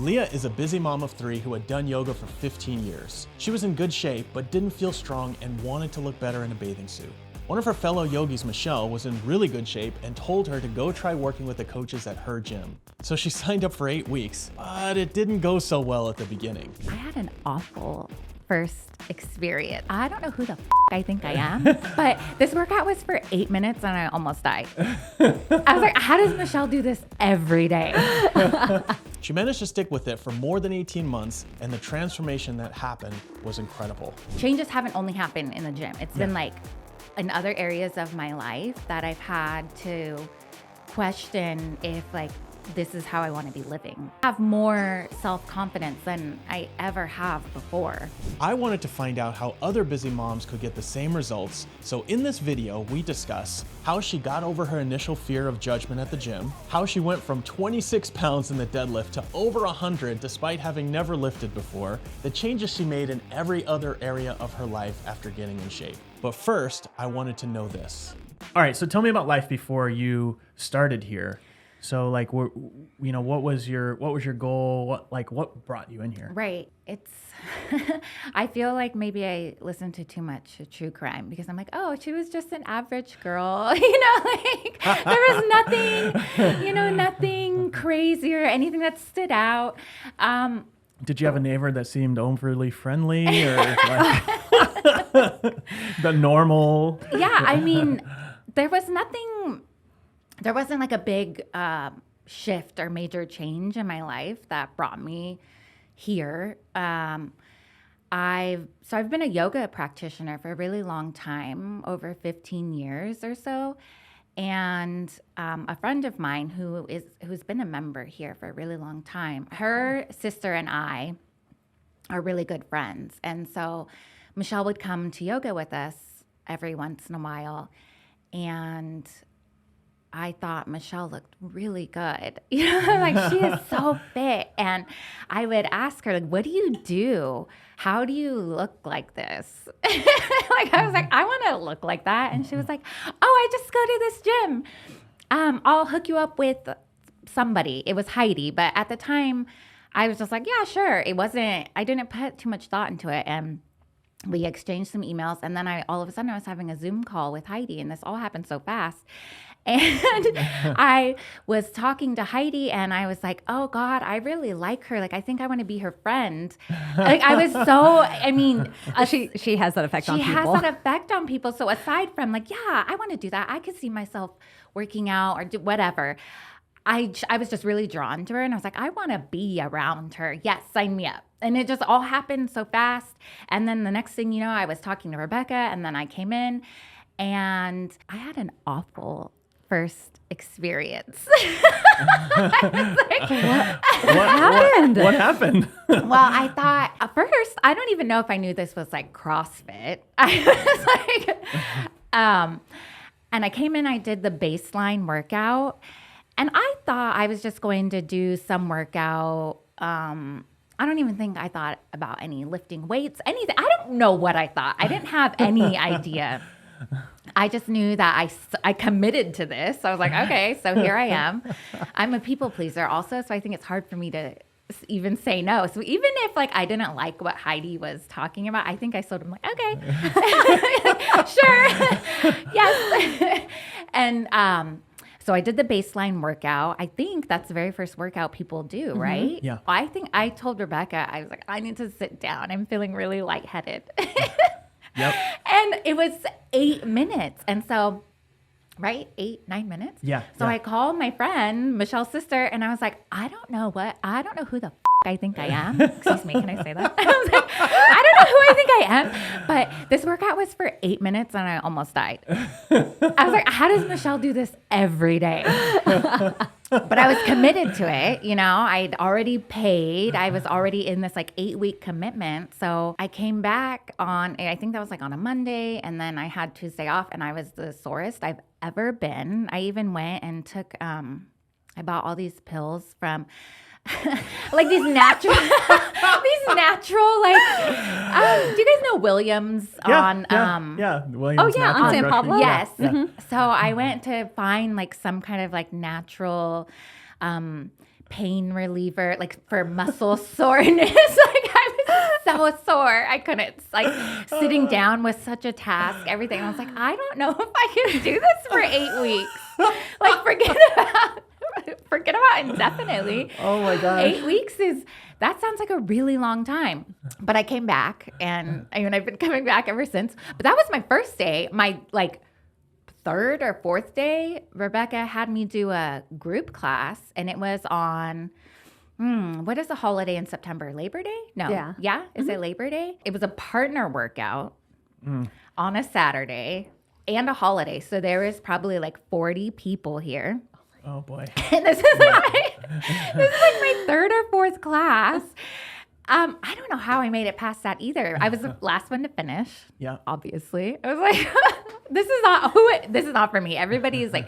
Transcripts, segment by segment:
Leah is a busy mom of 3 who had done yoga for 15 years. She was in good shape, but didn't feel strong and wanted to look better in a bathing suit. One of her fellow yogis, Michelle, was in really good shape and told her to go try working with the coaches at her gym. So she signed up for 8 weeks, but it didn't go so well at the beginning. I had an awful first experience. I don't know who the I think I am, but this workout was for 8 minutes and I almost died. I was like, how does Michelle do this every day? She managed to stick with it for more than 18 months, and the transformation that happened was incredible. Changes haven't only happened in the gym. It's been like in other areas of my life that I've had to question if like this is how I want to be living. I have more self-confidence than I ever have before. I wanted to find out how other busy moms could get the same results, so in this video, we discuss how she got over her initial fear of judgment at the gym, how she went from 26 pounds in the deadlift to over 100 despite having never lifted before, the changes she made in every other area of her life after getting in shape. But first, I wanted to know this. All right, so tell me about life before you started here. So like, what was your goal? What brought you in here? Right. It's, I feel like maybe I listened to too much true crime because I'm like, oh, she was just an average girl. Like there was nothing, nothing crazy or anything that stood out. Did you have a neighbor that seemed overly friendly or like the normal? Yeah. I mean, there wasn't like a big shift or major change in my life that brought me here. I've been a yoga practitioner for a really long time, over 15 years or so. And a friend of mine who's been a member here for a really long time, her sister and I are really good friends. And so Michelle would come to yoga with us every once in a while. And I thought Michelle looked really good. Like she is so fit. And I would ask her, like, what do you do? How do you look like this? I was like, I want to look like that. And she was like, oh, I just go to this gym. I'll hook you up with somebody. It was Heidi. But at the time, I was just like, yeah, sure. I didn't put too much thought into it. And we exchanged some emails. And then all of a sudden, I was having a Zoom call with Heidi. And this all happened so fast. And I was talking to Heidi and I was like, oh God, I really like her. Like, I think I want to be her friend. Like I was she has that effect on people. She has that effect on people. So aside from like, yeah, I want to do that. I could see myself working out or do whatever. I was just really drawn to her and I was like, I want to be around her. Yes, sign me up. And it just all happened so fast. And then the next thing you know, I was talking to Rebecca and then I came in and I had an awful first experience. What happened? What happened? Well, I thought at first, I don't even know if I knew this was like CrossFit. I was like, and I came in, I did the baseline workout, and I thought I was just going to do some workout. I don't even think I thought about any lifting weights, anything. I don't know what I thought. I didn't have any idea. I just knew that I committed to this. So I was like, okay, so here I am. I'm a people pleaser also, so I think it's hard for me to even say no. So even if like I didn't like what Heidi was talking about, I think I still am like, okay, sure, yes. And so I did the baseline workout. I think that's the very first workout people do, right? Yeah. I think I told Rebecca, I was like, I need to sit down. I'm feeling really lightheaded. Yep. And it was 8 minutes. And so, right? 8-9 minutes. Yeah. So I called my friend, Michelle's sister, and I was like, I don't know who the I think I am. Excuse me, can I say that? I was like, I don't know who I think I am. But this workout was for 8 minutes and I almost died. I was like, how does Michelle do this every day? But I was committed to it. I'd already paid. I was already in this like 8-week commitment. So I came back I think that was like on a Monday. And then I had Tuesday off and I was the sorest I've ever been. I even went and took, I bought all these pills from like these natural, do you guys know Williams Williams. Oh yeah, on San Pablo. Yes. Yeah. Mm-hmm. So I went to find like some kind of like natural pain reliever, like for muscle soreness. Like I was so sore. I couldn't, like sitting down was such a task, everything. I was like, I don't know if I can do this for 8 weeks. Like forget about indefinitely. Oh my gosh. 8 weeks that sounds like a really long time. But I came back, and I mean, I've been coming back ever since. But that was my first day. My like third or fourth day, Rebecca had me do a group class, and it was on, what is the holiday in September? Labor Day? No. Yeah. Yeah? Is it Labor Day? It was a partner workout on a Saturday and a holiday. So there was probably like 40 people here. Oh boy. And this is like my third or fourth class. I don't know how I made it past that either. I was the last one to finish. Yeah. Obviously. I was like, this is not for me. Everybody is like,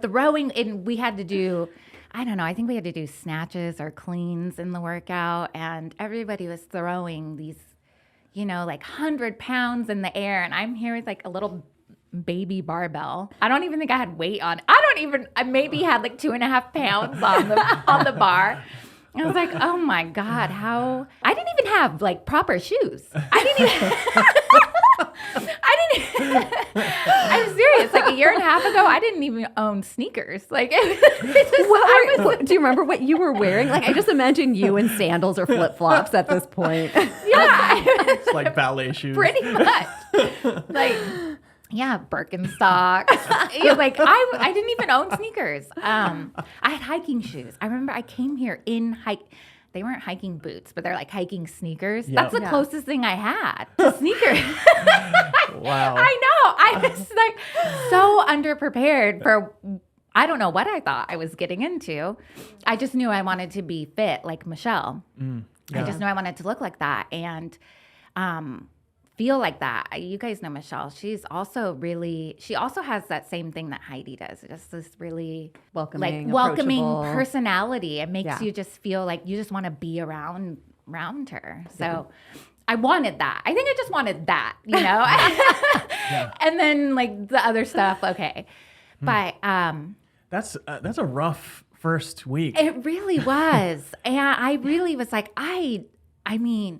throwing, and we had to do, I don't know, I think we had to do snatches or cleans in the workout, and everybody was throwing these, like 100 pounds in the air, and I'm here with like a little baby barbell. I don't even think I had weight on. I maybe had like 2.5 pounds on the bar. I was like, oh my God, I didn't even have like proper shoes. I'm serious. Like a year and a half ago, I didn't even own sneakers. Like, do you remember what you were wearing? Like, I just imagine you in sandals or flip-flops at this point. Yeah. It's like ballet shoes. Pretty much. Like, yeah, Birkenstocks. Like I didn't even own sneakers. I had hiking shoes. I remember I came here in they weren't hiking boots, but they're like hiking sneakers. Yep. That's the closest thing I had to sneakers. Wow. I know. I was like so underprepared for, I don't know what I thought I was getting into. I just knew I wanted to be fit like Michelle. I just knew I wanted to look like that and feel like that. You guys know Michelle. She also has that same thing that Heidi does. Just this really welcoming personality. It makes you just feel like you just want to be around her. So I wanted that. I think I just wanted that, And then like the other stuff, okay. But that's a rough first week. It really was. And I really was like, I mean,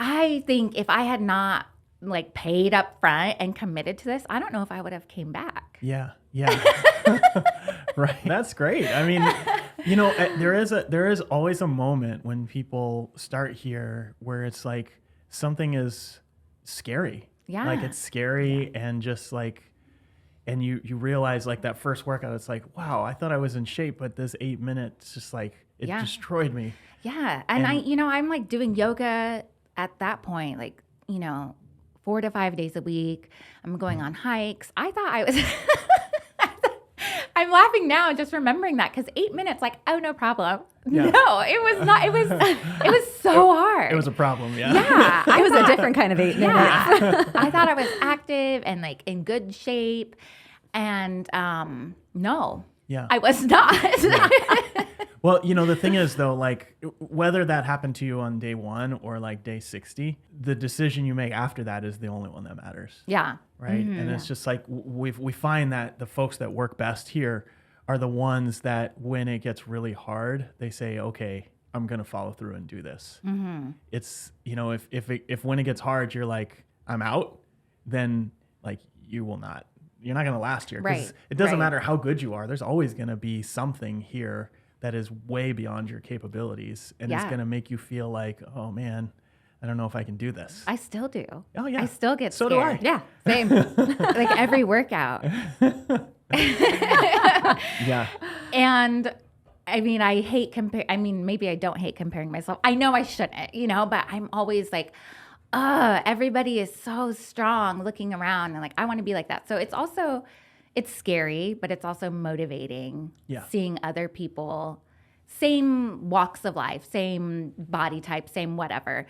I think if I had not like paid up front and committed to this, I don't know if I would have came back. Yeah. Right. That's great. I mean, there is always a moment when people start here where it's like something is scary. Yeah. Like it's scary and just like, and you realize like that first workout, it's like, wow, I thought I was in shape, but this 8 minutes just like, it destroyed me. Yeah. And I'm like doing yoga at that point, like, 4 to 5 days a week. I'm going on hikes. I thought I was, I'm laughing now just remembering that because 8 minutes, like, oh, no problem. Yeah. No, it was not. It was so hard. It was a problem. Yeah. Yeah. It was a different kind of 8 minutes. I thought I was active and like in good shape. And no, I was not. Well, the thing is though, like whether that happened to you on day 1 or like day 60, the decision you make after that is the only one that matters. Yeah. Right. Mm-hmm. And it's just like we find that the folks that work best here are the ones that when it gets really hard, they say, okay, I'm going to follow through and do this. Mm-hmm. It's, if when it gets hard, you're like, I'm out, then like you're not going to last here. Because it doesn't matter how good you are. There's always going to be something here that is way beyond your capabilities. And it's going to make you feel like, oh man, I don't know if I can do this. I still do. Oh yeah. I still get scared. So do I. Yeah, same. Like every workout. Yeah. And I mean, maybe I don't hate comparing myself. I know I shouldn't, but I'm always like, everybody is so strong looking around and like, I want to be like that. So it's scary, but it's also motivating seeing other people, same walks of life, same body type, same whatever,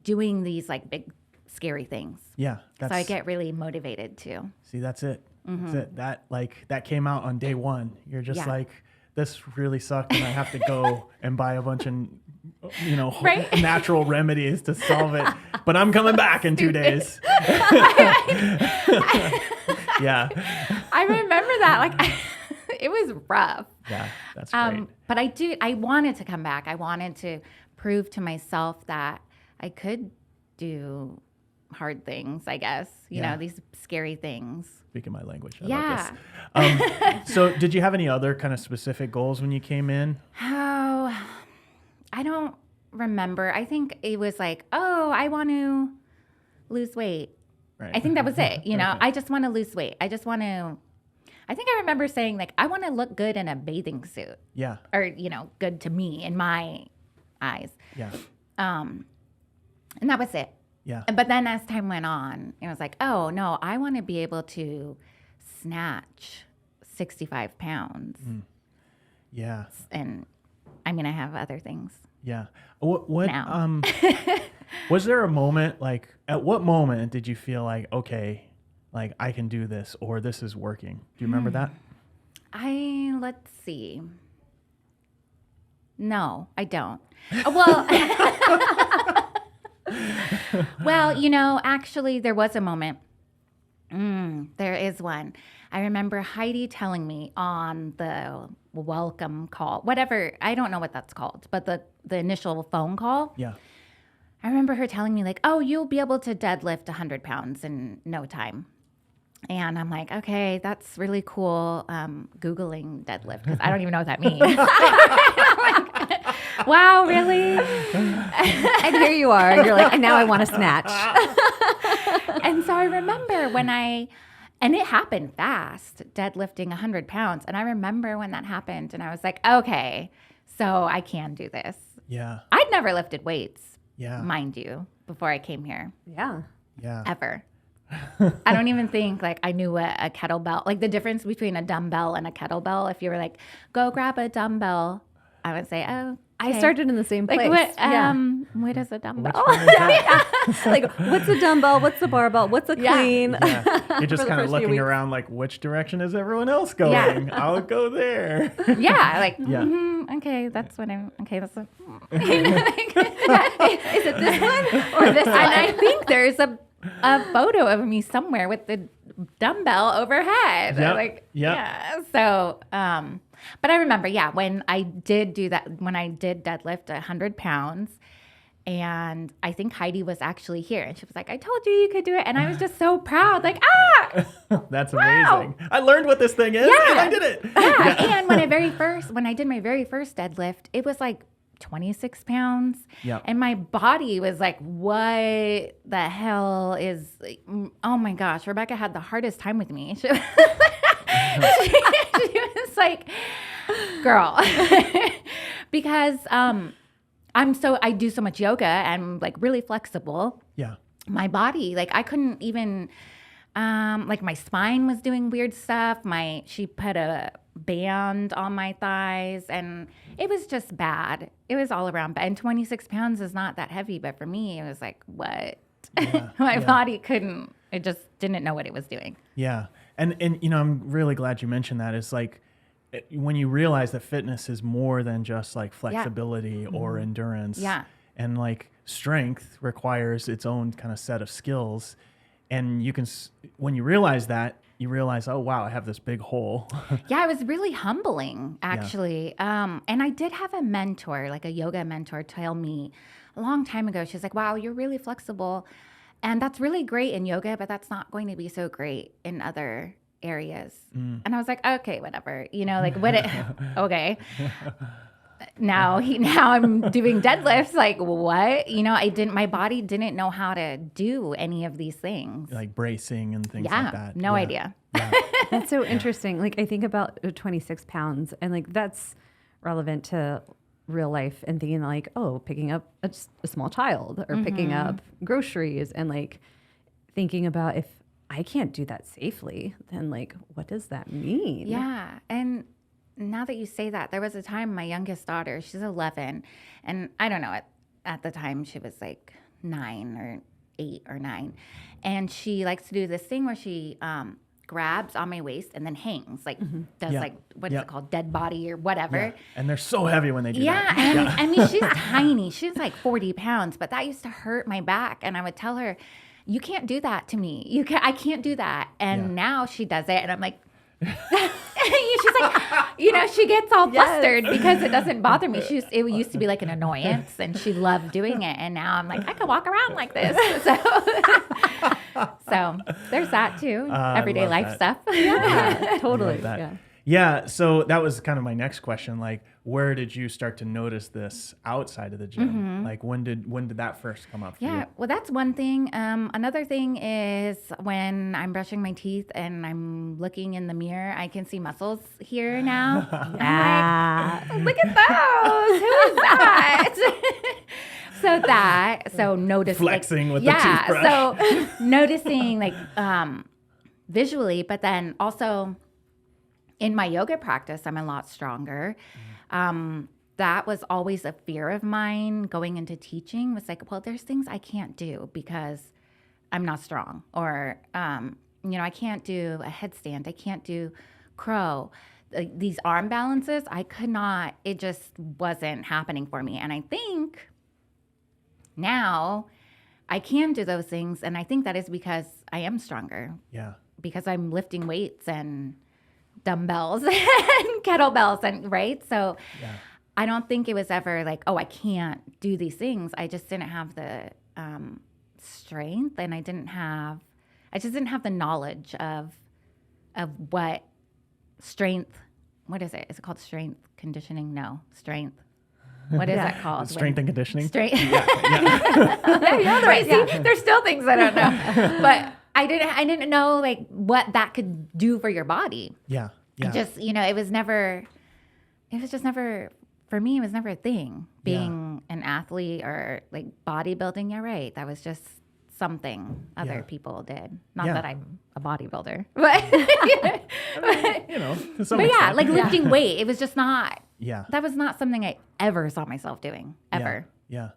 doing these like big scary things. Yeah. So I get really motivated too. See, that's it. Mm-hmm. That's it. That came out on day 1. You're just like, this really sucked and I have to go and buy a bunch of, natural remedies to solve it. But I'm coming back in 2 days. Yeah. I remember that. Like, it was rough. Yeah, that's great. But I wanted to come back. I wanted to prove to myself that I could do hard things, I guess, you know, these scary things. Speaking my language. I Yeah. love this. So did you have any other kind of specific goals when you came in? Oh, I don't remember. I think it was like, oh, I want to lose weight. Right. I think that was it. You know, Okay. I just want to lose weight. I think I remember saying like, I want to look good in a bathing suit, Yeah. or, you know, good to me in my eyes. Yeah. And that was it. Yeah. But then as time went on, it was like, oh no, I want to be able to snatch 65 pounds. Yeah. And I mean, I have other things. Yeah. What Now. was there a moment, like, at what moment did you feel like, okay, like I can do this, or this is working? Do you remember that? Let's see. No, I don't. Well, well, you know, actually there was a moment. There is one. I remember Heidi telling me on the welcome call, whatever, I don't know what that's called, but the initial phone call. Yeah. I remember her telling me like, oh, you'll be able to deadlift 100 pounds in no time. And I'm like, okay, that's really cool. Googling deadlift, because I don't even know what that means. Wow, really? And here you are. And you're like, and now I want to snatch. And so I remember and it happened fast, deadlifting 100 pounds. And I remember when that happened, and I was like, okay, so I can do this. Yeah. I'd never lifted weights, Yeah. mind you, before I came here, Yeah. Yeah. ever. I don't even think like I knew what a kettlebell, like the difference between a dumbbell and a kettlebell. If you were like, go grab a dumbbell, I would say, oh, I okay. started in the same place. Like Yeah. what is a dumbbell? Which one is that? Like, what's a dumbbell? What's a barbell? What's a Yeah. clean? Yeah. You're just For the kind of first few looking weeks. around like, which direction is everyone else going? Yeah. I'll go there. Yeah, like Yeah. okay, that's what I'm. Okay, that's. What, Is it this one or this one? and I think there's a photo of me somewhere with the dumbbell overhead. Yep, Like yep. yeah. So but I remember, yeah, when I did do that, when I did deadlift 100 pounds. And I think Heidi was actually here, and she was like, I told you you could do it. And I was just so proud, like, That's Wow. amazing. I learned what this thing is, Yeah. and I did it. yeah. And when I did my very first deadlift, it was like 26 pounds. Yep. And my body was like, what the hell is, oh my gosh, Rebecca had the hardest time with me. She was like, girl, because, I do so much yoga. I'm like really flexible. Yeah. My body, like I couldn't even, like my spine was doing weird stuff. She put a band on my thighs, and it was just bad. It was all around bad. And 26 pounds is not that heavy, but for me, it was like, what? Yeah, My yeah. body couldn't, it just didn't know what it was doing. Yeah. And you know, I'm really glad you mentioned that. It's like when you realize that fitness is more than just like flexibility or endurance. Yeah. And like strength requires its own kind of set of skills. And you can, when you realize that, you realize, oh, wow, I have this big hole. Yeah, it was really humbling, actually. And I did have a mentor, like a yoga mentor, tell me a long time ago. She's like, wow, you're really flexible. And that's really great in yoga, but that's not going to be so great in other areas. And I was like, okay, whatever. You know, like, okay. Now I'm doing deadlifts. Like, what? You know, my body didn't know how to do any of these things. Like bracing and things Yeah, like that. no Yeah. idea. Yeah. That's so interesting. Like I think about 26 pounds, and like that's relevant to real life, and thinking like, oh, picking up a small child or picking up groceries, and like thinking about if I can't do that safely, then like, what does that mean? Yeah. And now that you say that, there was a time my youngest daughter, she's 11, and I don't know, at the time she was like 9 or 8 or 9. And she likes to do this thing where she grabs on my waist and then hangs, like does Yeah. like, what is Yeah. it called? Dead body or whatever. Yeah. And they're so heavy when they do Yeah, that. and I mean, she's tiny. She's like 40 pounds, but that used to hurt my back. And I would tell her, you can't do that to me. I can't do that. And Yeah. now she does it. And I'm like, She's like, she gets all flustered because it doesn't bother me. It used to be like an annoyance, and she loved doing it. And now I'm like, I can walk around like this. So there's that too. Everyday life stuff. Yeah, totally. Yeah. So that was kind of my next question. Like, where did you start to notice this outside of the gym? Like, when did that first come up for you? Yeah. Well, that's one thing. Another thing is when I'm brushing my teeth and I'm looking in the mirror, I can see muscles here now. Yeah. I'm like, look at those. Who is that? So notice Flexing with the toothbrush. So noticing like visually, but then also in my yoga practice, I'm a lot stronger. That was always a fear of mine going into teaching, was like, well, there's things I can't do because I'm not strong, or, I can't do a headstand. I can't do crow. These arm balances, I could not, it just wasn't happening for me. And I think now I can do those things. And I think that is because I am stronger. Yeah. Because I'm lifting weights and dumbbells and kettlebells, and right. So I don't think it was ever like, oh, I can't do these things. I just didn't have the strength, and I just didn't have the knowledge of what strength. What is it? Is it called strength conditioning? No, strength. What is that called? Strength and conditioning. Strength. Yeah. Right. See, there's still things I don't know, but I didn't know like what that could do for your body. Yeah. Yeah. Just, it was just never, for me, it was never a thing being an athlete or like bodybuilding. Yeah, right. That was just something other people did. Not that I'm a bodybuilder, but, to some extent. like lifting weight, it was just not, Yeah. that was not something I ever saw myself doing, ever. Yeah.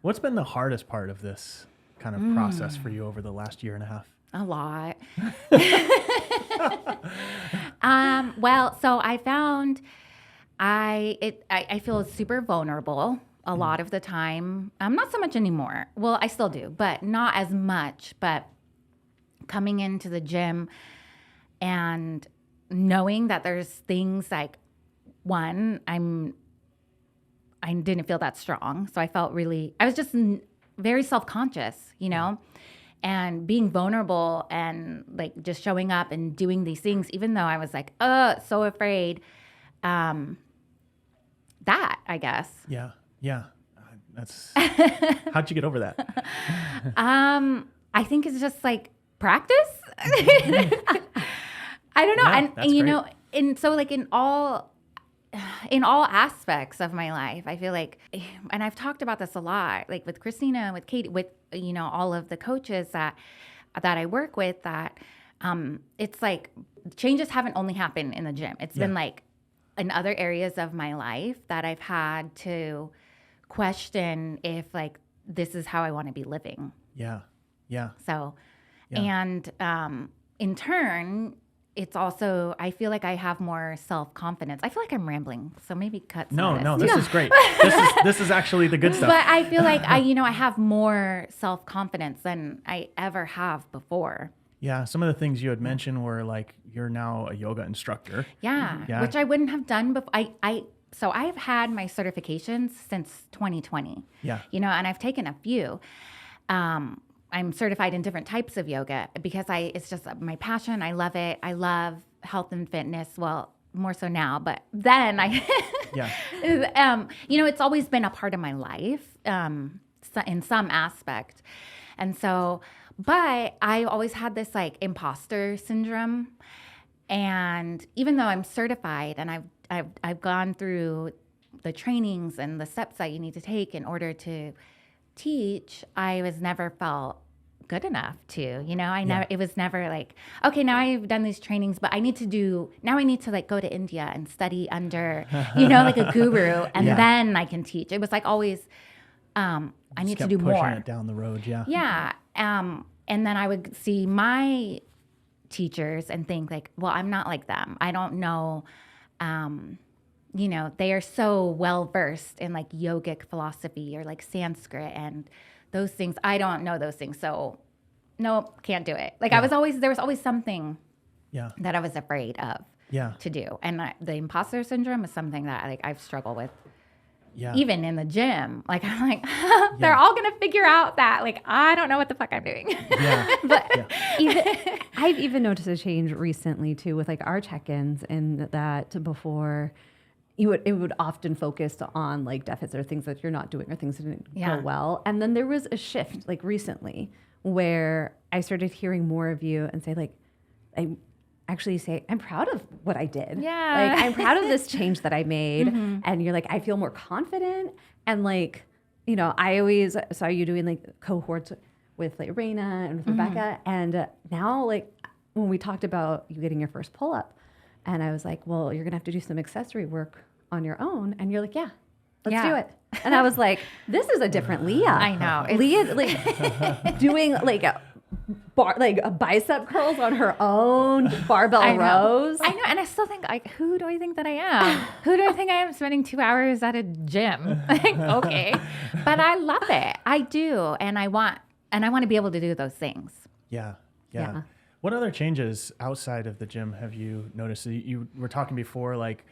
What's been the hardest part of this kind of process for you over the last year and a half? A lot. Well, so I found I feel super vulnerable a lot of the time. Not so much anymore. Well, I still do, but not as much. But coming into the gym and knowing that there's things like, one, I didn't feel that strong. So I was just very self-conscious, and being vulnerable and like just showing up and doing these things, even though I was like, so afraid. That, I guess. Yeah. That's how'd you get over that? I think it's just like practice. I don't know. Yeah, and and so like in all aspects of my life, I feel like, and I've talked about this a lot, like with Christina, with Katie, with, all of the coaches that I work with, that it's like changes haven't only happened in the gym. It's been like in other areas of my life that I've had to question if like, this is how I want to be living. Yeah. So, and in turn, it's also, I feel like I have more self-confidence. I feel like I'm rambling, so maybe cut some of this. No, this is great. This is actually the good stuff. But I feel like I have more self-confidence than I ever have before. Yeah, some of the things you had mentioned were like, you're now a yoga instructor. Yeah. Which I wouldn't have done before. So I've had my certifications since 2020. Yeah. And I've taken a few. I'm certified in different types of yoga because it's just my passion. I love it. I love health and fitness. Well, more so now, but then it's always been a part of my life, in some aspect. And so, but I always had this like imposter syndrome. And even though I'm certified and I've gone through the trainings and the steps that you need to take in order to teach, I was never felt good enough to, never, it was never like, okay, now I've done these trainings, but I need to like go to India and study under, like a guru, and then I can teach. It was like always, I need to do more. Pushing it down the road. Yeah. Yeah. And then I would see my teachers and think like, well, I'm not like them. I don't know. They are so well versed in like yogic philosophy or like Sanskrit and those things. I don't know those things. So nope, can't do it. Like there was always something Yeah. that I was afraid of Yeah. to do. And the imposter syndrome is something that like I've struggled with Yeah. even in the gym. Like I'm like, they're all going to figure out that like, I don't know what the fuck I'm doing. Yeah. But I've even noticed a change recently too with like our check-ins, in that before it would often focus on like deficits or things that you're not doing or things that didn't go well. And then there was a shift like recently where I started hearing more of you and say like, I actually say, I'm proud of what I did. Yeah. Like I'm proud of this change that I made. And you're like, I feel more confident. And like, you know, I always saw you doing like cohorts with like Raina and with Rebecca. And now like when we talked about you getting your first pull-up, and I was like, well, you're gonna have to do some accessory work on your own. And you're like, yeah, let's do it. And I was like, this is a different Leah. I know. Leah like doing like bicep curls on her own, barbell rows. I know. And I still think like, who do I think that I am? Who do I think I am spending 2 hours at a gym? Like, okay. But I love it. I do. And I want to be able to do those things. Yeah. Yeah. What other changes outside of the gym have you noticed? You were talking before, like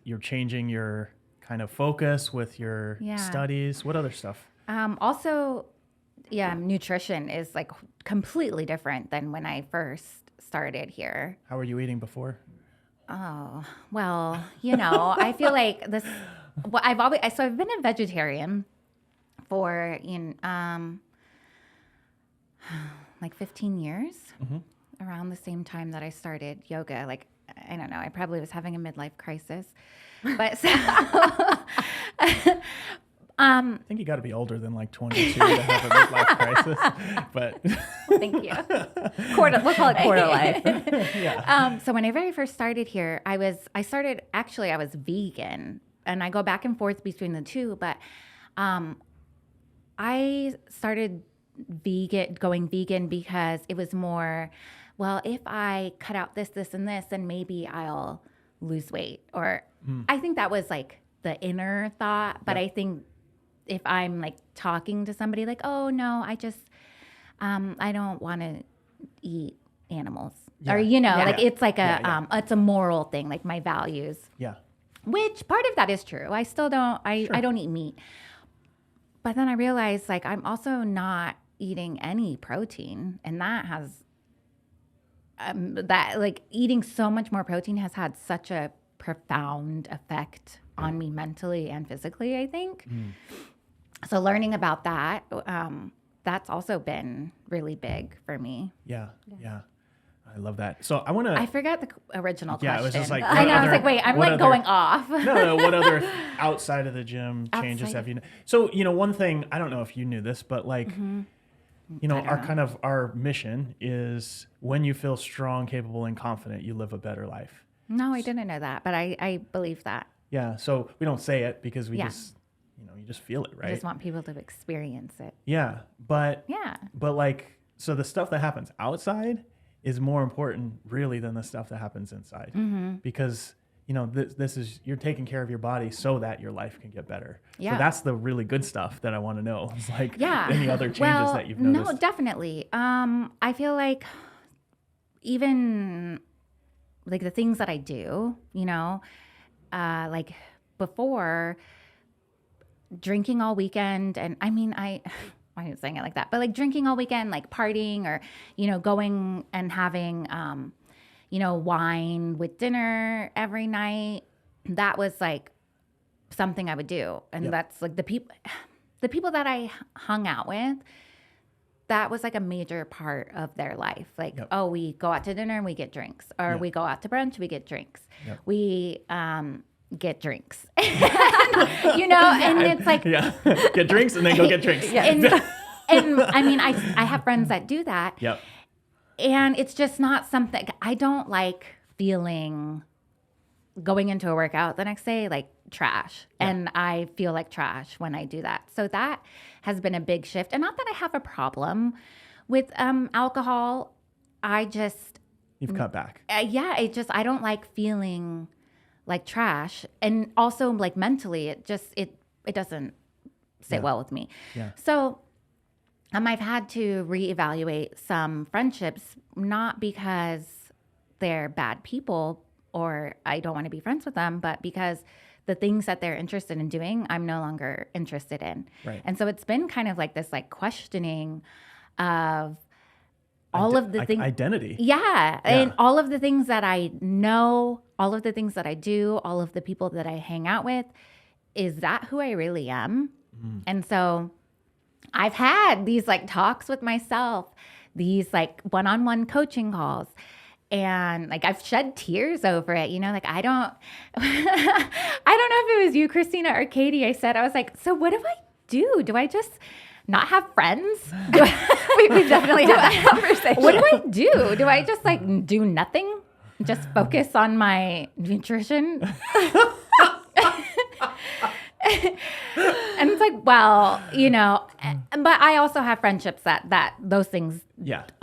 you're changing your kind of focus with your studies. What other stuff? Also, nutrition is like completely different than when I first started here. How were you eating before? Oh, well, you know, I feel like this, well, I've been a vegetarian for, like 15 years, around the same time that I started yoga. Like, I don't know, I probably was having a midlife crisis, but so, I think you got to be older than like 22 to have a midlife crisis, but thank you. We'll call it quarter life. yeah. So when I very first started here, I was vegan, and I go back and forth between the two, but I started going vegan because it was more, well, if I cut out this, this, and this, then maybe I'll lose weight. Or I think that was like the inner thought, but I think if I'm like talking to somebody like, oh no, I just, I don't want to eat animals, or, like it's like it's a moral thing, like my values. Yeah. Which part of that is true. I still don't, I don't eat meat. But then I realized like I'm also not eating any protein, and that has, that like eating so much more protein has had such a profound effect on me mentally and physically, I think. So learning about that, that's also been really big for me. Yeah. I love that. So I want to. I forgot the original question. Yeah, it was just like. I know. I was like, wait, I'm like going off. No. What other outside of the gym changes have you? So one thing, I don't know if you knew this, but like, our mission is when you feel strong, capable, and confident, you live a better life. No, I didn't know that, but I believe that. Yeah. So we don't say it because we just. You just feel it, right? I just want people to experience it. Yeah, but like, so the stuff that happens outside is more important, really, than the stuff that happens inside, because this is, you're taking care of your body so that your life can get better. Yeah. So that's the really good stuff that I want to know. It's like any other changes that you've noticed. No, definitely. I feel like even like the things that I do, like before, drinking all weekend, and I mean, I'm saying it like that, but like drinking all weekend, like partying, or, going and having, wine with dinner every night. That was like something I would do. And that's like the people that I hung out with, that was like a major part of their life. Like, oh, we go out to dinner and we get drinks, or we go out to brunch, we get drinks. We, get drinks, and it's like, get drinks and then go get drinks. And I mean, I have friends that do that. Yep. And it's just not something, I don't like feeling going into a workout the next day like trash. And I feel like trash when I do that. So that has been a big shift. And not that I have a problem with alcohol. You've cut back. I don't like feeling like trash, and also like mentally it doesn't sit well with me. So I've had to reevaluate some friendships, not because they're bad people or I don't want to be friends with them, but because the things that they're interested in doing, I'm no longer interested in. Right. And so it's been kind of like this like questioning of all of the things. Identity. Yeah. And all of the things that I know, all of the things that I do, all of the people that I hang out with, is that who I really am? And so I've had these like talks with myself, these like one-on-one coaching calls. And like I've shed tears over it, you know, like I don't know if it was you, Christina, or Katie. I was like, so what do I do? Do I just not have friends? We've definitely had that conversation. What do I do? Do I just like do nothing? Just focus on my nutrition? And it's like, well, you know, but I also have friendships that those things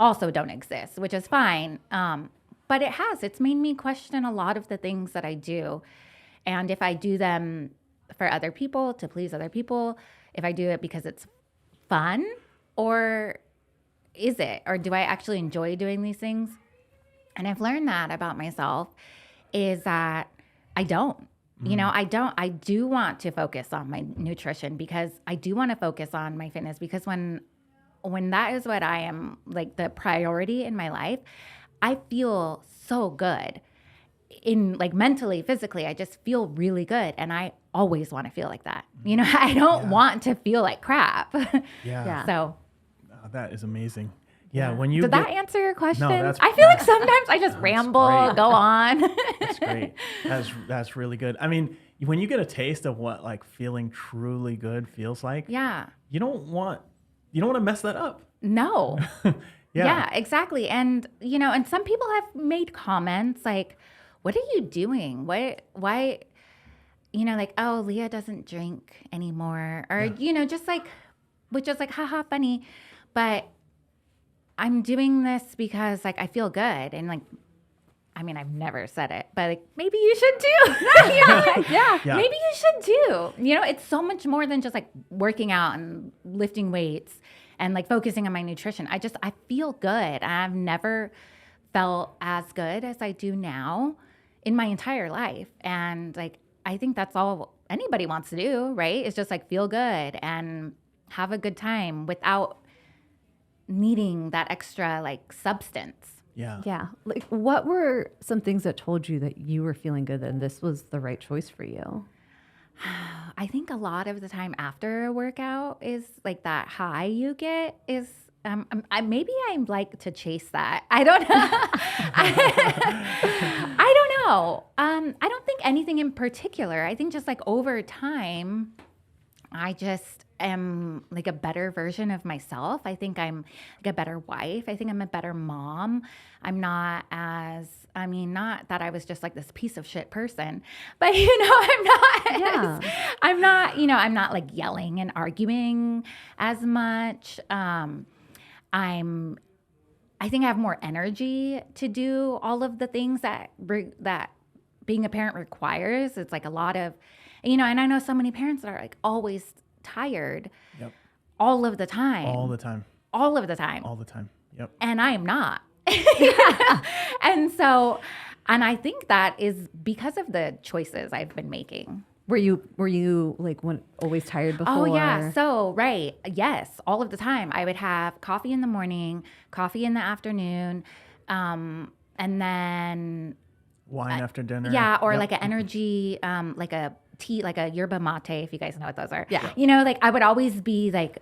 also don't exist, which is fine. But it's made me question a lot of the things that I do. And if I do them for other people, to please other people, if I do it because it's fun, or is it? Or do I actually enjoy doing these things? And I've learned that about myself is that I don't. You know, I do want to focus on my nutrition because I do want to focus on my fitness because when that is what I am, like the priority in my life, I feel so good in like mentally, physically, I just feel really good. And I always want to feel like that. You know, I don't want to feel like crap. So that is amazing. Yeah. When you Did that answer your question? No, I feel like sometimes I just ramble, go on. That's great. That's really good. I mean, when you get a taste of what like feeling truly good feels like, you don't want to mess that up. No. Yeah, exactly. And you know, and some people have made comments like, "What are you doing? Why?" You know, like, "Oh, Leah doesn't drink anymore," or you know, just like, which is like, haha, funny, but I'm doing this because like I feel good and like, I mean, I've never said it, but like maybe you should too. Maybe you should too. You know, it's so much more than just like working out and lifting weights and like focusing on my nutrition. I feel good. I've never felt as good as I do now in my entire life. And like, I think that's all anybody wants to do, right? Is just like feel good and have a good time without needing that extra like substance. Yeah. Like what were some things that told you that you were feeling good and this was the right choice for you? I think a lot of the time after a workout is like that high you get is maybe I like to chase that. I don't know. I don't know. I don't think anything in particular. I think just like over time, I just am like a better version of myself. I think I'm like a better wife. I think I'm a better mom. Not that I was just like this piece of shit person, but you know, I'm not like yelling and arguing as much. I think I have more energy to do all of the things that being a parent requires. It's like a lot of, you know, and I know so many parents that are like always tired all of the time. All the time. Yep. And I am not. And I think that is because of the choices I've been making. Were you like always tired before? Oh yeah. So right. Yes. All of the time. I would have coffee in the morning, coffee in the afternoon, and then wine after dinner. Yeah. Or like an energy, like a tea, like a yerba mate, if you guys know what those are. Yeah. You know, like I would always be like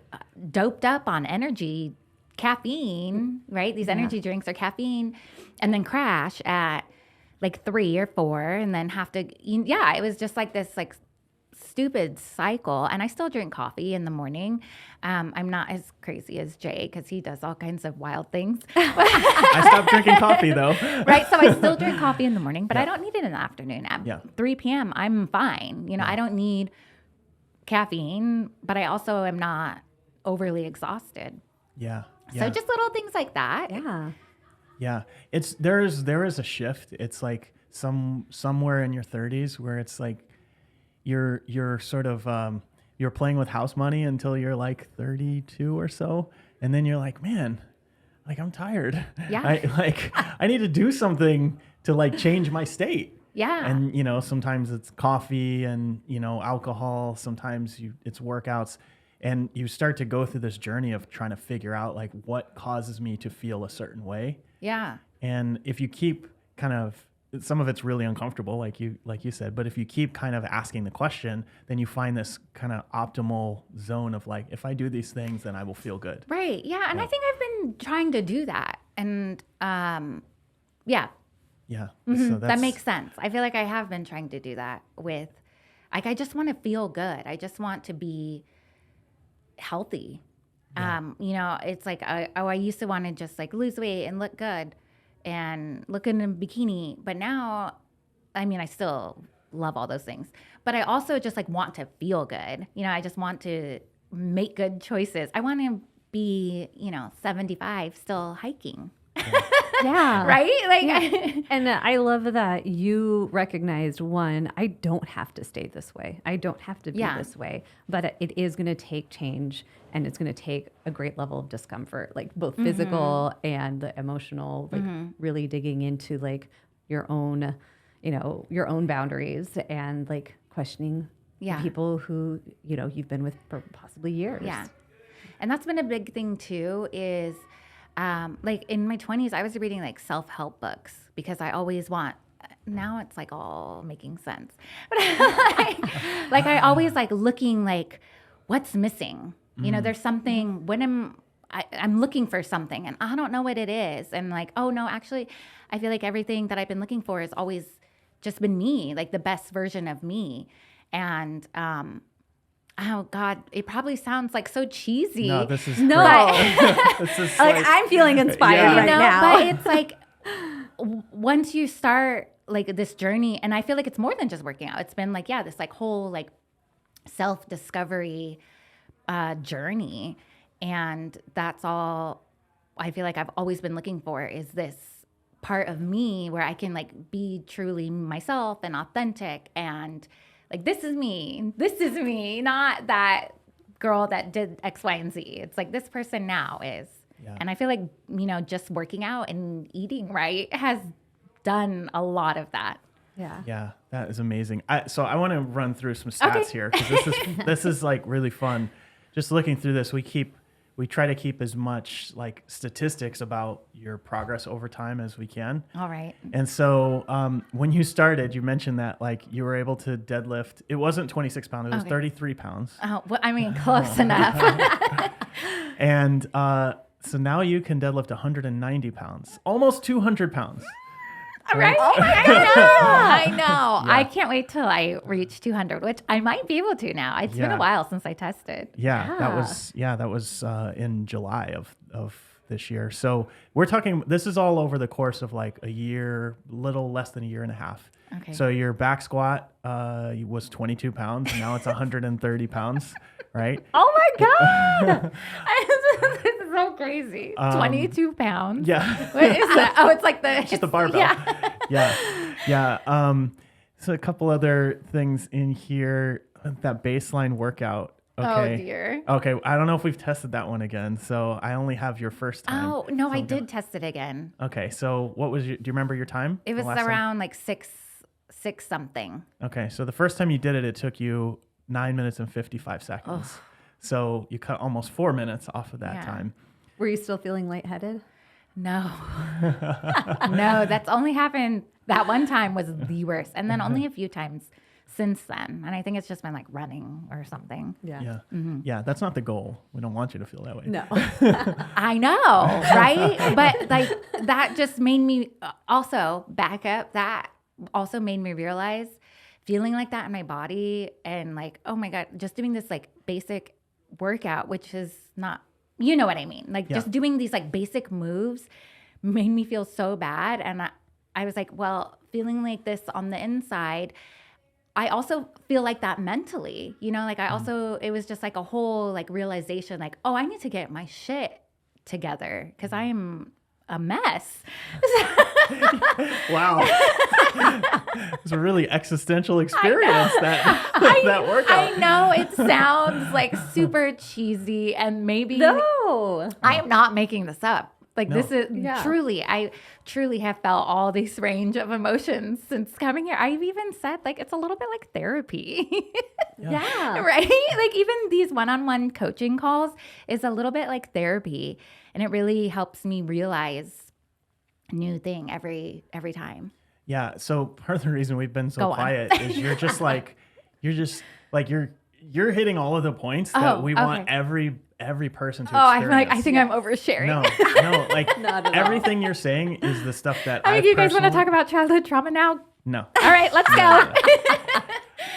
doped up on energy, caffeine, right? These energy drinks are caffeine, and then crash at like 3 or 4 and then have to, it was just like this like stupid cycle. And I still drink coffee in the morning. I'm not as crazy as Jay because he does all kinds of wild things. I stopped drinking coffee though. Right. So I still drink coffee in the morning, but I don't need it in the afternoon. At 3 p.m., I'm fine. You know, I don't need caffeine, but I also am not overly exhausted. Yeah. So just little things like that. Yeah. Yeah, there is a shift. It's like somewhere in your 30s where it's like you're sort of you're playing with house money until you're like 32 or so, and then you're like, man, like I'm tired. Yeah. I need to do something to like change my state. Yeah. And, you know, sometimes it's coffee and, you know, alcohol. Sometimes it's workouts. And you start to go through this journey of trying to figure out like what causes me to feel a certain way. Yeah. And if you keep kind of, some of it's really uncomfortable, like you said, but if you keep kind of asking the question, then you find this kind of optimal zone of like, if I do these things, then I will feel good. Right. Yeah. And I think I've been trying to do that. And yeah. Yeah. Mm-hmm. So that makes sense. I feel like I have been trying to do that with, like, I just want to feel good. I just want to be healthy. Yeah. You know, it's like, I used to want to just like lose weight and look good and look in a bikini. But now, I mean, I still love all those things, but I also just like want to feel good. You know, I just want to make good choices. I want to be, you know, 75 still hiking. Yeah. Right? Like, Yeah. And I love that you recognized, one, I don't have to stay this way. I don't have to be this way, but it is going to take change, and it's going to take a great level of discomfort, like both physical and the emotional, like really digging into like your own, you know, your own boundaries and like questioning the people who, you know, you've been with for possibly years. Yeah. And that's been a big thing too, is like in my 20s, I was reading like self-help books because I always want, now it's like all making sense. But like I always like looking like what's missing. You know, there's something when I'm looking for something and I don't know what it is. And like, oh no, actually, I feel like everything that I've been looking for has always just been me, like the best version of me. And oh God, it probably sounds like so cheesy. No, this is No. this is Like I'm feeling inspired right now. But it's like once you start like this journey, and I feel like it's more than just working out. It's been like, yeah, this like whole like self-discovery journey. And that's all I feel like I've always been looking for, is this part of me where I can like be truly myself and authentic, and like, this is me, not that girl that did X, Y, and Z. It's like this person now is. Yeah. And I feel like, you know, just working out and eating right has done a lot of that. Yeah. Yeah, that is amazing. So I want to run through some stats here, because this is like really fun. Just looking through this, we try to keep as much like statistics about your progress over time as we can. All right. And so when you started, you mentioned that like you were able to deadlift. It wasn't 26 pounds, it was 33 pounds. Oh, well, I mean, close enough. And so now you can deadlift 190 pounds, almost 200 pounds. Right? Oh my God. I know. Yeah. I can't wait till I reach 200, which I might be able to now. It's been a while since I tested. Yeah. That was in July of this year. So we're talking, this is all over the course of like a year, little less than a year and a half. Okay. So your back squat was 22 pounds. Now it's 130 pounds, right? Oh my God. This is so crazy. 22 pounds. Yeah. What is that? Oh, it's like just the barbell. Yeah. So a couple other things in here. That baseline workyorkout. Okay. Oh dear. Okay. I don't know if we've tested that one again. So I only have your first time. Oh no, so I did test it again. Okay. So what was do you remember your time? It was around like six something. Okay. So the first time you did it, it took you 9 minutes and 55 seconds. Ugh. So you cut almost 4 minutes off of that time. Were you still feeling lightheaded? No. No, that's only happened. That one time was the worst. And then only a few times since then. And I think it's just been like running or something. Yeah. Yeah. Mm-hmm. Yeah. That's not the goal. We don't want you to feel that way. No. I know. Right. But like that just made me also back up. That also made me realize feeling like that in my body and like, oh my God, just doing this like basic workout, which is not, you know what I mean? Like just doing these like basic moves made me feel so bad. And I was like, well, feeling like this on the inside, I also feel like that mentally, you know, like I also, it was just like a whole like realization, like, oh, I need to get my shit together because I am a mess. Wow. It's a really existential experience, that workout. I know it sounds like super cheesy and maybe No. I am not making this up. Like No. this is Yeah. I truly have felt all this range of emotions since coming here. I've even said like it's a little bit like therapy. Yeah. Right? Like even these one-on-one coaching calls is a little bit like therapy, and it really helps me realize a new thing every time. Yeah. So part of the reason we've been so Go on. quiet is you're just like you're hitting all of the points that Oh, we want okay. every person to Oh, I'm experience. like I think I'm oversharing. No, like Not at all. everything you're saying is the stuff that I mean, I've you guys want to personally- talk about childhood trauma now? No. All right, let's go.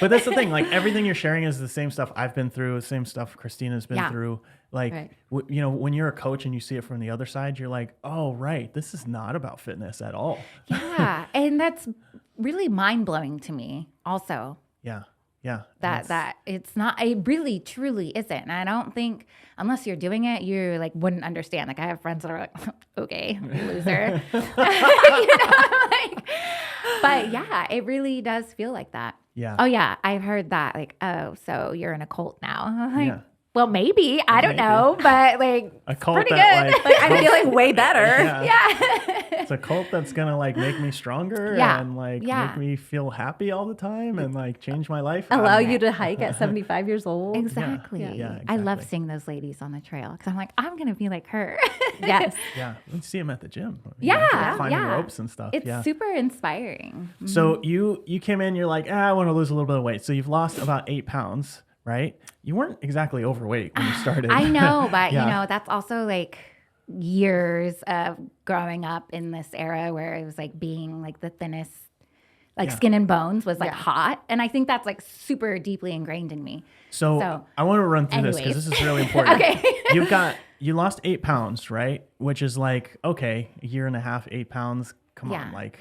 But that's the thing. Like everything you're sharing is the same stuff I've been through, the same stuff Christina's been Yeah. through. Like, Right. you know, when you're a coach and you see it from the other side, you're like, oh, right, this is not about fitness at all. Yeah, and that's really mind blowing to me. Also, Yeah. Yeah. that it's not. It really, truly isn't. And I don't think unless you're doing it, you like wouldn't understand. Like I have friends that are like, okay, loser. You know, like, but yeah, it really does feel like that. Yeah. Oh yeah, I've heard that. Like, oh, so you're in a cult now? I'm like, Yeah. well, maybe I don't Maybe. know, but like, A cult pretty that good. Like, I'm feeling way better. Yeah. yeah. It's a cult that's gonna like make me stronger Yeah. and like Yeah. make me feel happy all the time and like change my life. Allow I'm- you to hike at 75 years old. Exactly. Yeah, I love exactly. seeing those ladies on the trail because I'm like, I'm gonna be like her. Yes. Yeah, we see them at the gym. Yeah, climbing yeah. ropes and stuff. It's yeah. super inspiring. So you came in, you're like, I want to lose a little bit of weight. So you've lost about 8 pounds, right? You weren't exactly overweight when you started. I know, but Yeah. you know, that's also like years of growing up in this era where it was like being like the thinnest, like Yeah. skin and bones was like Yeah. hot. And I think that's like super deeply ingrained in me. So I want to run through this because this is really important. Okay. You lost 8 pounds, right? Which is like, okay, a year and a half, 8 pounds. Come Yeah. on, like,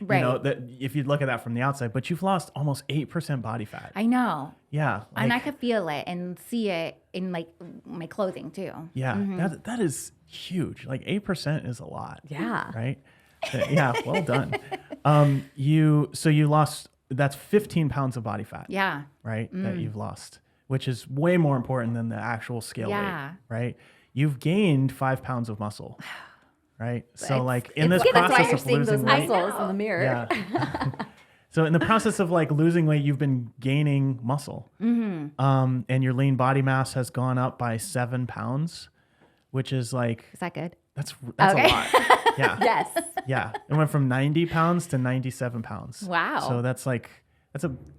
Right. you know, that if you look at that from the outside, but you've lost almost 8% body fat. I know. Yeah. And I like- could feel it and see it in like my clothing too. Yeah, Mm-hmm. that is huge. Like 8% is a lot. Yeah. Right. Yeah. Well done. You lost, that's 15 pounds of body fat. Yeah. Right. That you've lost, which is way more important than the actual scale Yeah. weight. Right. You've gained 5 pounds of muscle. Right. So It's- like in this Yeah, that's why process you're of seeing losing those weight. muscles in the mirror. Yeah. So in the process of like losing weight, you've been gaining muscle. And your lean body mass has gone up by 7 pounds, which is like, Is that good? that's Okay. a lot. Yeah. Yes. Yeah. It went from 90 pounds to 97 pounds. Wow. So that's an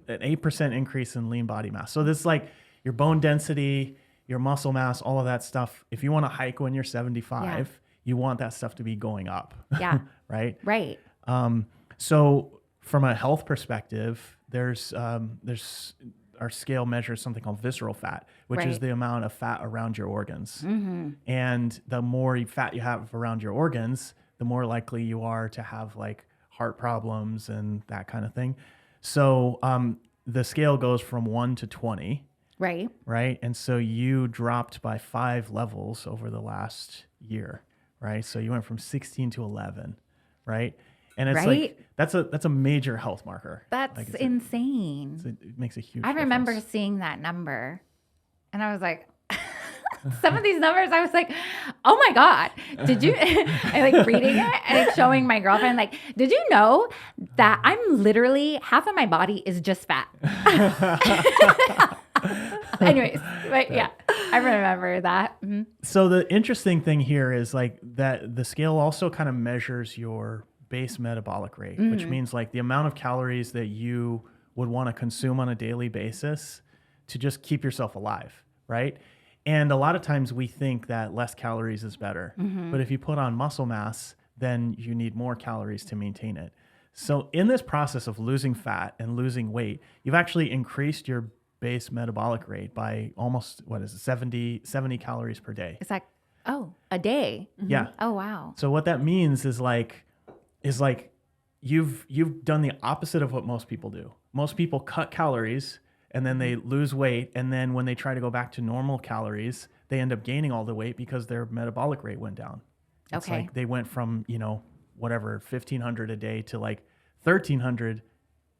8% increase in lean body mass. So this is like your bone density, your muscle mass, all of that stuff. If you want to hike when you're 75, you want that stuff to be going up. Yeah. Right. Right. So from a health perspective, there's our scale measures something called visceral fat, which is Right. the amount of fat around your organs. And the more fat you have around your organs, the more likely you are to have like heart problems and that kind of thing. So the scale goes from 1 to 20, Right. right? And so you dropped by 5 levels over the last year, right? So you went from 16 to 11, right? And it's Right. like that's a major health marker. That's Like, insane. it makes a huge I remember difference. seeing that number and I was like, some of these numbers, I was like, oh my God, did you, and like reading it and like showing my girlfriend, like, did you know that I'm literally, half of my body is just fat? Anyways, but yeah, I remember that. Mhm. So the interesting thing here is like that the scale also kind of measures your base metabolic rate, which means like the amount of calories that you would want to consume on a daily basis to just keep yourself alive, right? And a lot of times we think that less calories is better, but if you put on muscle mass, then you need more calories to maintain it. So in this process of losing fat and losing weight, you've actually increased your base metabolic rate by almost, 70 calories per day. It's like, oh, a day. Yeah. Oh, wow. So what that means is like you've done the opposite of what most people do. Most people cut calories and then they lose weight, and then when they try to go back to normal calories, they end up gaining all the weight because their metabolic rate went down. It's Okay. like they went from, whatever, 1,500 a day to like 1,300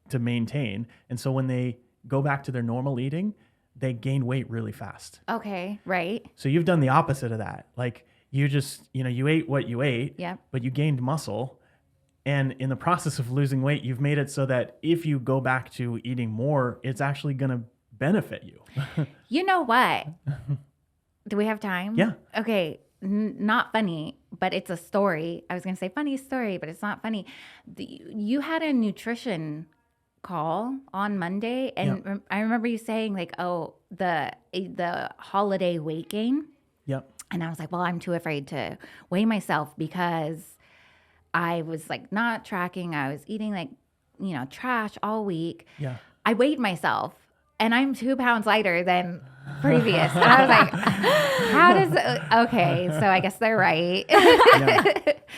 to maintain. And so when they go back to their normal eating, they gain weight really fast. Okay. Right. So you've done the opposite of that. Like you just, you ate what you ate, Yep. but you gained muscle. And in the process of losing weight, you've made it so that if you go back to eating more, it's actually going to benefit you. You know what? Do we have time? Yeah. Okay. Not funny, but it's a story. I was going to say funny story, but it's not funny. You had a nutrition call on Monday, and I remember you saying like, "Oh, the holiday weight gain." Yep. And I was like, "Well, I'm too afraid to weigh myself because I was like not tracking. I was eating like, trash all week." Yeah. I weighed myself, and I'm 2 pounds lighter than previous. And I was like, how does okay, so I guess they're right.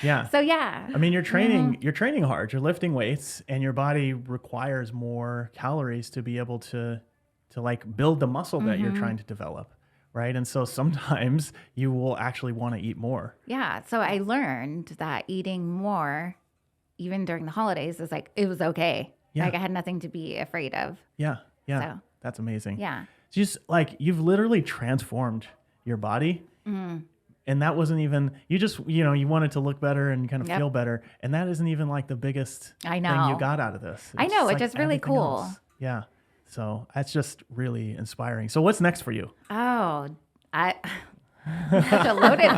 Yeah. So yeah. I mean, you're training hard, you're lifting weights, and your body requires more calories to be able to like build the muscle that you're trying to develop. Right. And so sometimes you will actually want to eat more. Yeah. So I learned that eating more, even during the holidays, is like, it was okay. Yeah. Like I had nothing to be afraid of. Yeah. Yeah. So, that's amazing. yeah. Just like you've literally transformed your body. And that wasn't even, you just, you wanted to look better and kind of feel better. And that isn't even like the biggest I know. thing you got out of this. I know. It's like just really everything cool. else. Yeah. So that's just really inspiring. So what's next for you? Oh, such a loaded